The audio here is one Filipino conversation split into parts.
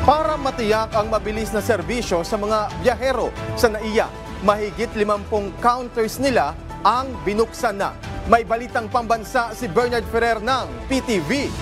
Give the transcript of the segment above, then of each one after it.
Para matiyak ang mabilis na serbisyo sa mga biyahero sa NAIA, mahigit 50 counters nila ang binuksan na. May balitang pambansa si Bernard Ferrer ng PTV.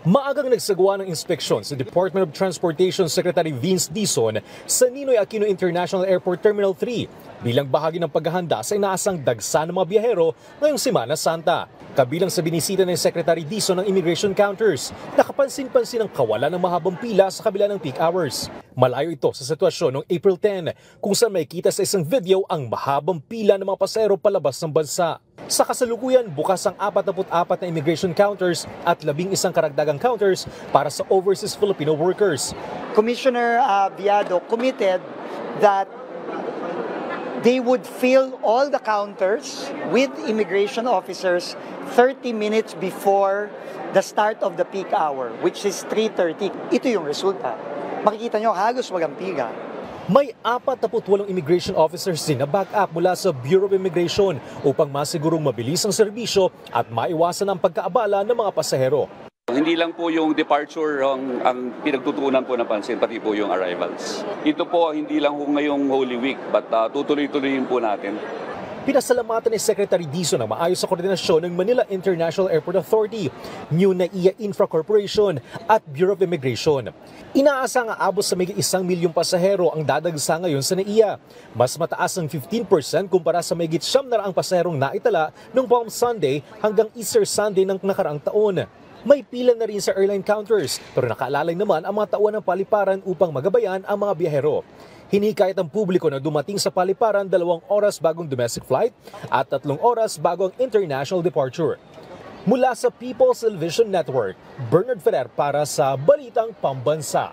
Maagang nagsagawa ng inspeksyon sa Department of Transportation Secretary Vince Dizon sa Ninoy Aquino International Airport Terminal 3 bilang bahagi ng paghahanda sa inaasang dagsa ng mga biyahero ngayong Semana Santa. Kabilang sa binisita ng Secretary Dizon ng immigration counters, nakapansin-pansin ang kawalan ng mahabang pila sa kabila ng peak hours. Malayo ito sa sitwasyon noong April 10 kung saan makikita sa isang video ang mahabang pila ng mga pasahero palabas ng bansa. Sa kasalukuyan, bukas ang 44 na immigration counters at 11 karagdagang counters para sa overseas Filipino workers. Commissioner Viado committed that they would fill all the counters with immigration officers 30 minutes before the start of the peak hour, which is 3:30. Ito yung resulta. Makikita nyo, halos walang pila. May 48 immigration officers din na back-up mula sa Bureau of Immigration upang masigurong mabilis ang serbisyo at maiwasan ang pagkaabala ng mga pasahero. Hindi lang po yung departure ang pinagtutuunan po ng pansin, pati po yung arrivals. Ito po hindi lang po ngayong Holy Week, but tutuloy-tuloyin po natin. Pinasalamatan ni Secretary Dizon ang maayos sa koordinasyon ng Manila International Airport Authority, New NAIA Infra Corporation at Bureau of Immigration. Inaasang aabot sa may 1 milyong pasahero ang dadagsa ngayon sa NAIA. Mas mataas ng 15% kumpara sa may 900 pasaherong naitala noong Palm Sunday hanggang Easter Sunday ng nakaraang taon. May pila na rin sa airline counters pero nakaalalay naman ang mga tauhan ng paliparan upang magabayan ang mga biyahero. Hinikayat ang publiko na dumating sa paliparan 2 oras bagong domestic flight at 3 oras bago ang international departure. Mula sa People's Television Network, Bernard Ferrer para sa Balitang Pambansa.